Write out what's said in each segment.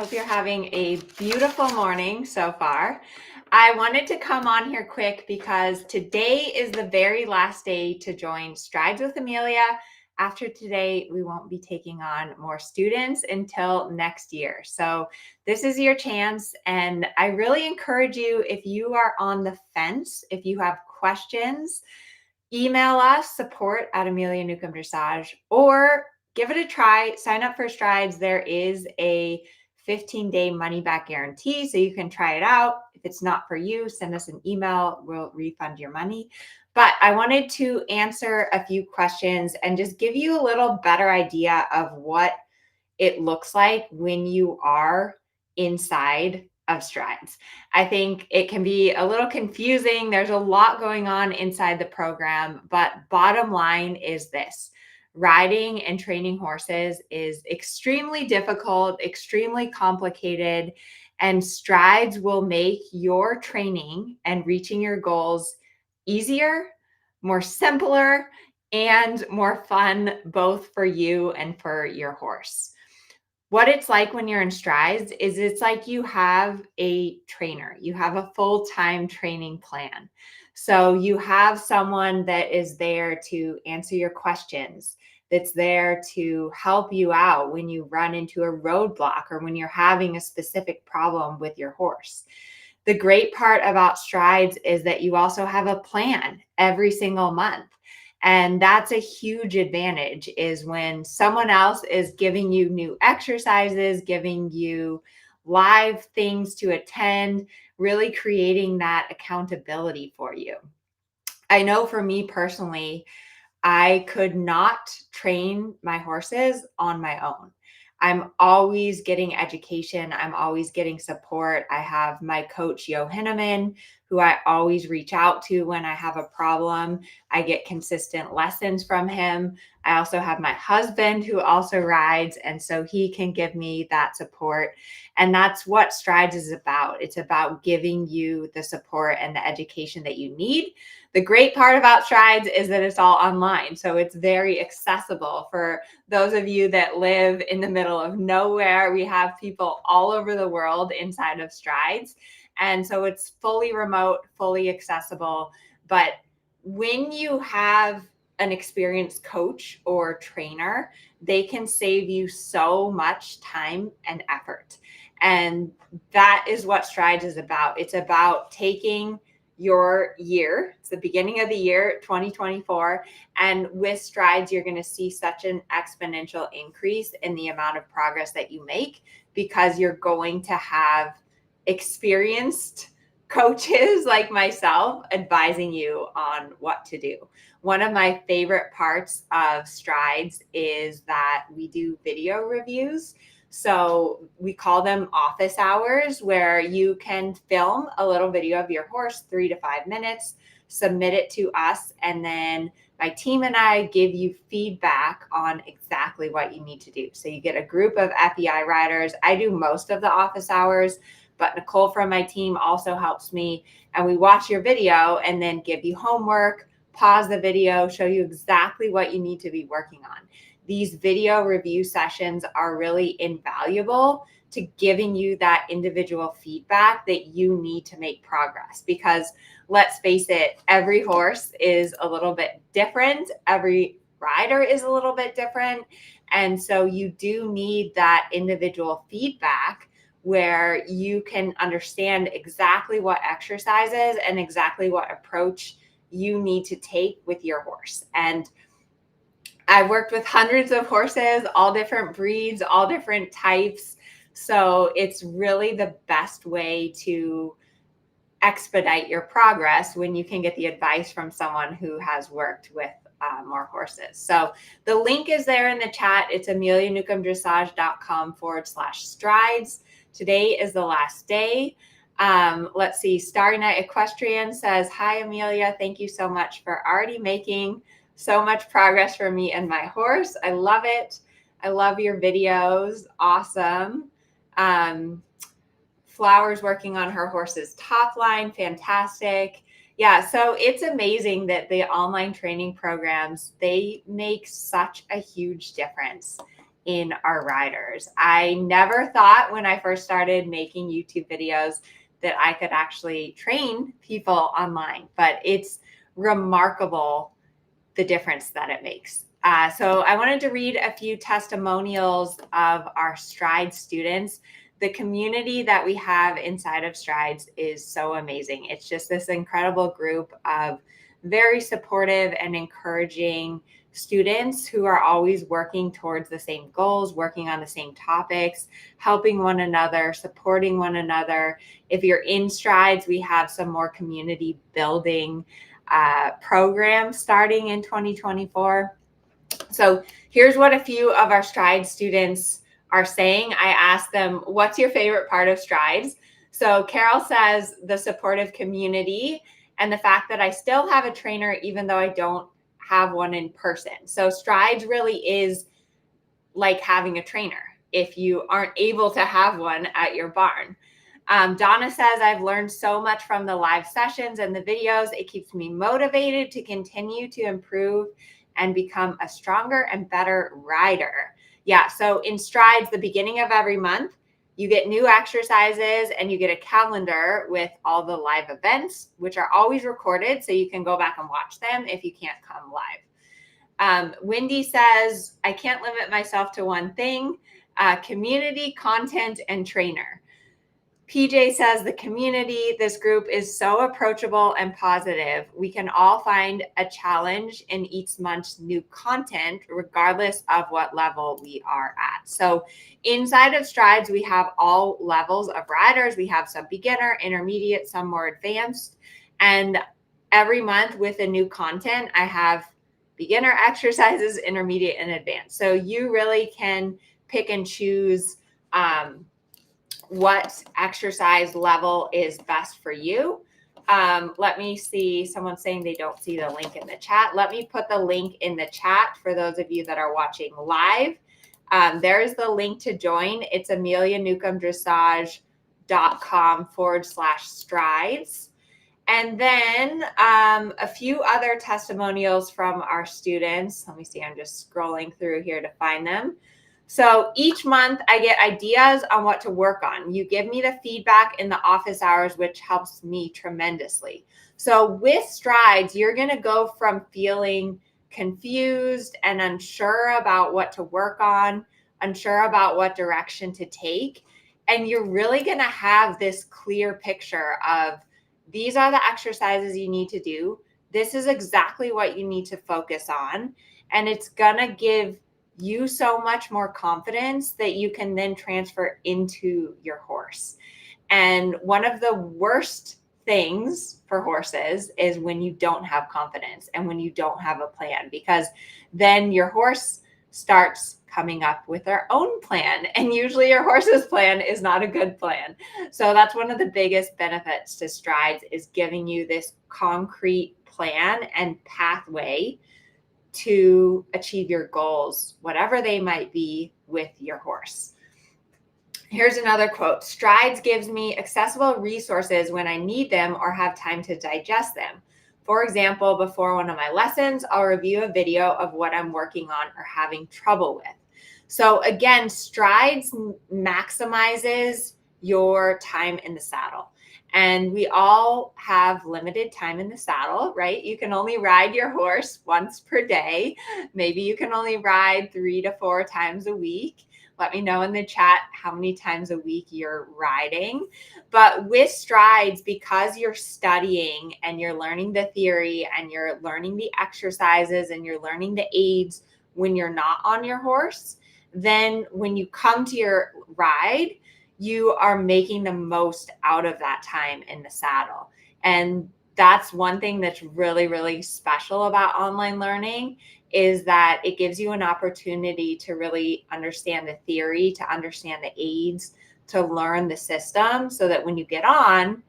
hope you're having a beautiful morning so far. I wanted to come on here quick because today is the very last day to join Strides with Amelia. After today, we won't be taking on more students until next year. So this is your chance. And I really encourage you, if you are on the fence, if you have questions, email us support@Amelia Newcomb Dressage, or give it a try. Sign up for Strides. There is a 15-day money back guarantee, so you can try it out. If it's not for you, send us an email. We'll refund your money. But I wanted to answer a few questions and just give you a little better idea of what it looks like when you are inside of Strides. I think it can be a little confusing. There's a lot going on inside the program, but bottom line is this: riding and training horses is extremely difficult, extremely complicated, and Strides will make your training and reaching your goals easier, more simpler, and more fun, both for you and for your horse. What it's like when you're in Strides is it's like you have a trainer, you have a full-time training plan. So you have someone that is there to answer your questions, that's there to help you out when you run into a roadblock or when you're having a specific problem with your horse. The great part about Strides is that you also have a plan every single month. And that's a huge advantage, is when someone else is giving you new exercises, giving you live things to attend, really creating that accountability for you. I know for me personally, I could not train my horses on my own. I'm always getting education. I'm always getting support. I have my coach, Yo Hinneman, who I always reach out to when I have a problem. I get consistent lessons from him. I also have my husband who also rides, and so he can give me that support. And that's what Strides is about. It's about giving you the support and the education that you need. The great part about Strides is that it's all online. So it's very accessible for those of you that live in the middle of nowhere. We have people all over the world inside of Strides. And so it's fully remote, fully accessible. But when you have an experienced coach or trainer, they can save you so much time and effort. And that is what Strides is about. It's about taking your year. It's the beginning of the year, 2024. And with Strides, you're going to see such an exponential increase in the amount of progress that you make, because you're going to have experienced coaches like myself advising you on what to do. One of my favorite parts of Strides is that we do video reviews. So we call them office hours, where you can film a little video of your horse, 3 to 5 minutes, submit it to us, and then my team and I give you feedback on exactly what you need to do. So you get a group of FEI riders. I do most of the office hours, but Nicole from my team also helps me. And we watch your video and then give you homework, pause the video, show you exactly what you need to be working on. These video review sessions are really invaluable to giving you that individual feedback that you need to make progress. Because let's face it, every horse is a little bit different. Every rider is a little bit different. And so you do need that individual feedback where you can understand exactly what exercises and exactly what approach you need to take with your horse. And I've worked with hundreds of horses, all different breeds, all different types. So it's really the best way to expedite your progress when you can get the advice from someone who has worked with more horses. So the link is there in the chat. It's amelianewcombdressage.com/strides. Today is the last day. Let's see. Starry Night Equestrian says, "Hi, Amelia. Thank you so much for already making so much progress for me and my horse. I love it. I love your videos. Awesome." Flowers working on her horse's top line. Fantastic. Yeah, so it's amazing that the online training programs, they make such a huge difference in our riders. I never thought when I first started making YouTube videos that I could actually train people online, but it's remarkable the difference that it makes. So I wanted to read a few testimonials of our Stride students. The community that we have inside of Strides is so amazing. It's just this incredible group of very supportive and encouraging students who are always working towards the same goals, working on the same topics, helping one another, supporting one another. If you're in Strides, we have some more community building program starting in 2024. So here's what a few of our Stride students are saying. I asked them, what's your favorite part of Strides? So Carol says the supportive community and the fact that I still have a trainer even though I don't have one in person. So Strides really is like having a trainer if you aren't able to have one at your barn. Donna says, I've learned so much from the live sessions and the videos. It keeps me motivated to continue to improve and become a stronger and better rider. Yeah, so in Strides, the beginning of every month, you get new exercises and you get a calendar with all the live events, which are always recorded, so you can go back and watch them if you can't come live. Wendy says, I can't limit myself to one thing, community, content, and trainer. PJ says the community, this group is so approachable and positive. We can all find a challenge in each month's new content, regardless of what level we are at. So inside of Strides, we have all levels of riders. We have some beginner, intermediate, some more advanced. And every month with a new content, I have beginner exercises, intermediate, and advanced. So you really can pick and choose what exercise level is best for you. Let me see, someone's saying they don't see the link in the chat. Let me put the link in the chat for those of you that are watching live. There's the link to join. It's amelianewcomb-dressage.com/strides. And then a few other testimonials from our students. Let me see, I'm just scrolling through here to find them. So each month I get ideas on what to work on. You give me the feedback in the office hours, which helps me tremendously. So with Strides, you're going to go from feeling confused and unsure about what to work on, unsure about what direction to take. And you're really going to have this clear picture of these are the exercises you need to do. This is exactly what you need to focus on. And it's going to give you so much more confidence that you can then transfer into your horse. And one of the worst things for horses is when you don't have confidence and when you don't have a plan, because then your horse starts coming up with their own plan. And usually your horse's plan is not a good plan. So that's one of the biggest benefits to Strides, is giving you this concrete plan and pathway to achieve your goals, whatever they might be, with your horse. Here's another quote. Strides gives me accessible resources when I need them or have time to digest them. For example, before one of my lessons, I'll review a video of what I'm working on or having trouble with. So again, Strides maximizes your time in the saddle. And we all have limited time in the saddle, right? You can only ride your horse once per day. Maybe you can only ride 3 to 4 times a week. Let me know in the chat how many times a week you're riding. But with Strides, because you're studying and you're learning the theory and you're learning the exercises and you're learning the aids when you're not on your horse, then when you come to your ride, you are making the most out of that time in the saddle. And that's one thing that's really, really special about online learning, is that it gives you an opportunity to really understand the theory, to understand the aids, to learn the system, so that when you get on,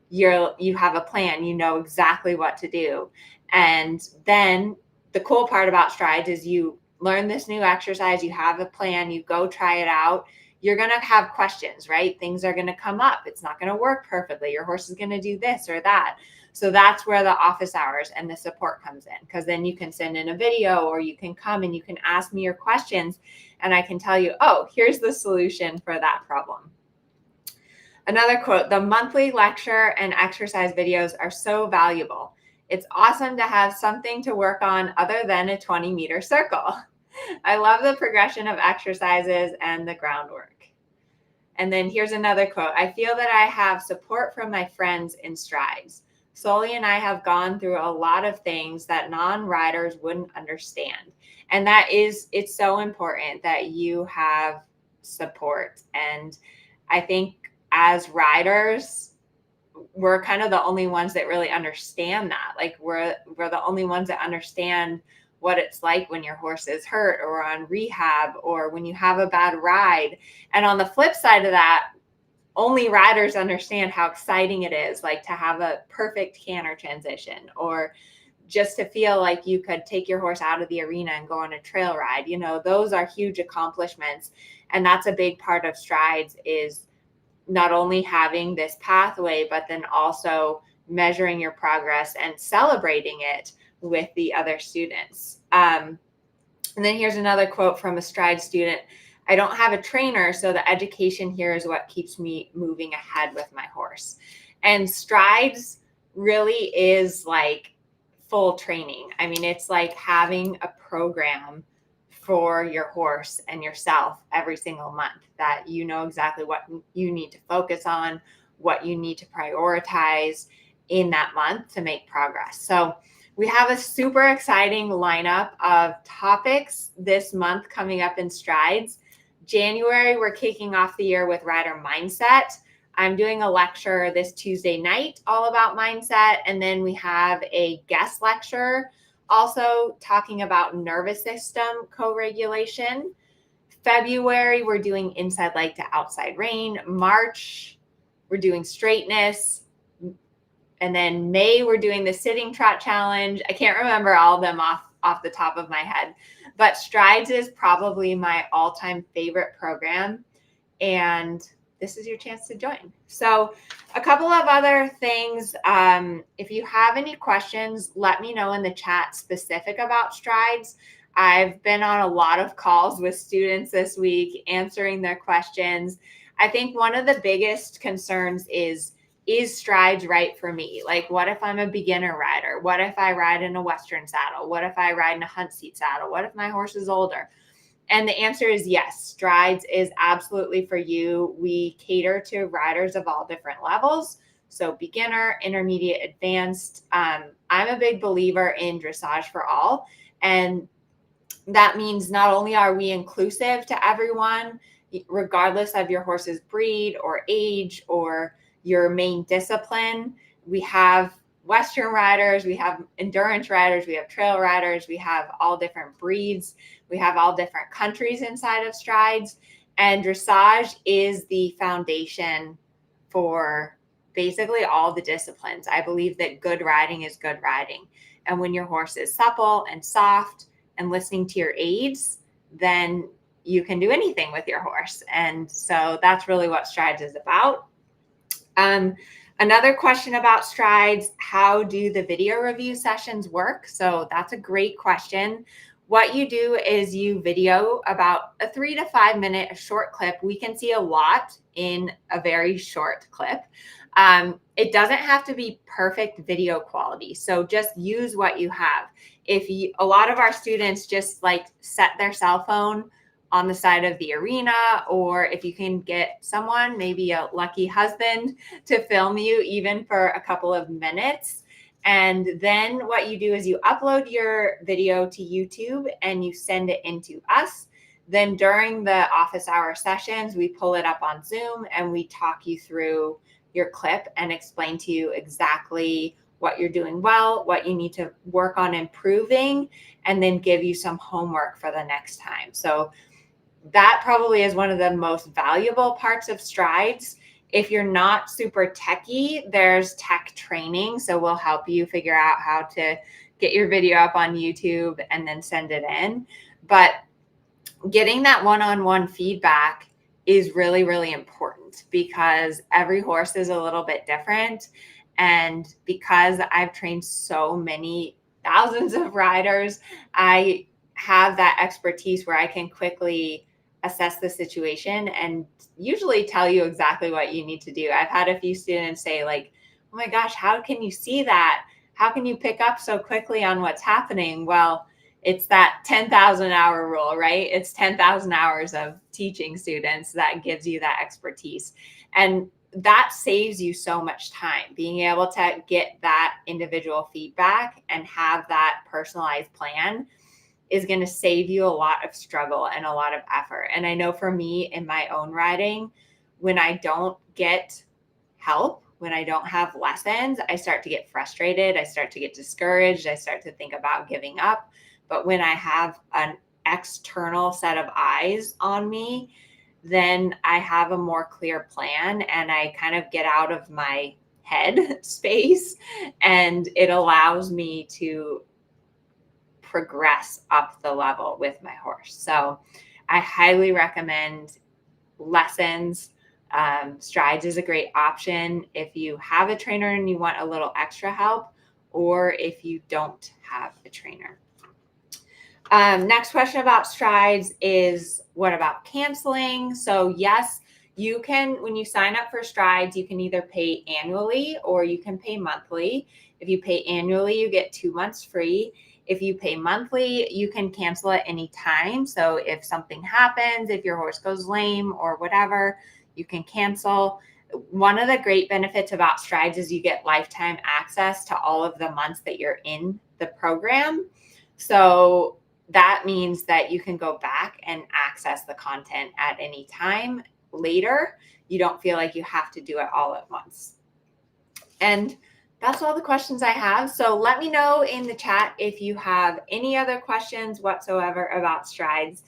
you have a plan, you know exactly what to do. And then the cool part about Strides is you learn this new exercise, you have a plan, you go try it out, you're going to have questions, right? Things are going to come up. It's not going to work perfectly. Your horse is going to do this or that. So that's where the office hours and the support comes in, because then you can send in a video or you can come and you can ask me your questions and I can tell you, oh, here's the solution for that problem. Another quote, the monthly lecture and exercise videos are so valuable. It's awesome to have something to work on other than a 20-meter circle. I love the progression of exercises and the groundwork. And then here's another quote. I feel that I have support from my friends in Strides. Sully and I have gone through a lot of things that non-riders wouldn't understand. And it's so important that you have support. And I think as riders, we're kind of the only ones that really understand that. Like we're the only ones that understand what it's like when your horse is hurt or on rehab or when you have a bad ride. And on the flip side of that, only riders understand how exciting it is, like to have a perfect canter transition or just to feel like you could take your horse out of the arena and go on a trail ride. You know, those are huge accomplishments. And that's a big part of Strides, is not only having this pathway, but then also measuring your progress and celebrating it with the other students. And then here's another quote from a Stride student. I don't have a trainer, so the education here is what keeps me moving ahead with my horse. And Strides really is like full training. I mean, it's like having a program for your horse and yourself every single month, that you know exactly what you need to focus on, what you need to prioritize in that month to make progress. So we have a super exciting lineup of topics this month coming up in Strides. January, we're kicking off the year with rider mindset. I'm doing a lecture this Tuesday night all about mindset. And then we have a guest lecture also talking about nervous system co-regulation. February, we're doing inside leg to outside rein. March, we're doing straightness. And then May, we're doing the sitting trot challenge. I can't remember all of them off the top of my head, but Strides is probably my all-time favorite program. And this is your chance to join. So a couple of other things. If you have any questions, let me know in the chat specific about Strides. I've been on a lot of calls with students this week answering their questions. I think one of the biggest concerns is Strides right for me? Like, what if I'm a beginner rider? What if I ride in a Western saddle? What if I ride in a hunt seat saddle? What if my horse is older? And the answer is yes, Strides is absolutely for you. We cater to riders of all different levels. So beginner, intermediate, advanced. I'm a big believer in dressage for all. And that means not only are we inclusive to everyone, regardless of your horse's breed or age or your main discipline. We have Western riders, we have endurance riders, we have trail riders, we have all different breeds, we have all different countries inside of Strides. And dressage is the foundation for basically all the disciplines. I believe that good riding is good riding. And when your horse is supple and soft and listening to your aids, then you can do anything with your horse. And so that's really what Strides is about. Another question about Strides, how do the video review sessions work? So that's a great question. What you do is you video about a 3 to 5 minute short clip. We can see a lot in a very short clip. It doesn't have to be perfect video quality. So just use what you have. A lot of our students just like set their cell phone on the side of the arena, or if you can get someone, maybe a lucky husband, to film you even for a couple of minutes. And then what you do is you upload your video to YouTube and you send it into us. Then during the office hour sessions, we pull it up on Zoom and we talk you through your clip and explain to you exactly what you're doing well, what you need to work on improving, and then give you some homework for the next time. So that probably is one of the most valuable parts of Strides. If you're not super techy, there's tech training. So we'll help you figure out how to get your video up on YouTube and then send it in. But getting that one-on-one feedback is really, really important because every horse is a little bit different. And because I've trained so many thousands of riders, I have that expertise where I can quickly assess the situation and usually tell you exactly what you need to do. I've had a few students say, like, oh my gosh, how can you see that? How can you pick up so quickly on what's happening? Well, it's that 10,000 hour rule, right? It's 10,000 hours of teaching students that gives you that expertise. And that saves you so much time. Being able to get that individual feedback and have that personalized plan is going to save you a lot of struggle and a lot of effort. And I know for me in my own riding, when I don't get help, when I don't have lessons, I start to get frustrated. I start to get discouraged. I start to think about giving up. But when I have an external set of eyes on me, then I have a more clear plan and I kind of get out of my head space, and it allows me to progress up the level with my horse. So I highly recommend lessons. Strides is a great option if you have a trainer and you want a little extra help, or if you don't have a trainer. Next question about Strides is, what about canceling? So yes, you can, when you sign up for Strides, you can either pay annually or you can pay monthly. If you pay annually, you get 2 months free. If you pay monthly, you can cancel at any time. So if something happens, if your horse goes lame or whatever, you can cancel. One of the great benefits about Strides is you get lifetime access to all of the months that you're in the program. So that means that you can go back and access the content at any time later. You don't feel like you have to do it all at once. And that's all the questions I have. So let me know in the chat if you have any other questions whatsoever about Strides.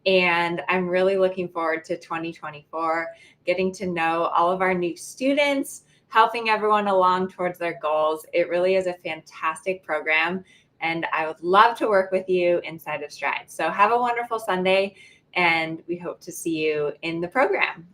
And I'm really looking forward to 2024, getting to know all of our new students, helping everyone along towards their goals. It really is a fantastic program, and I would love to work with you inside of Strides. So have a wonderful Sunday, and we hope to see you in the program.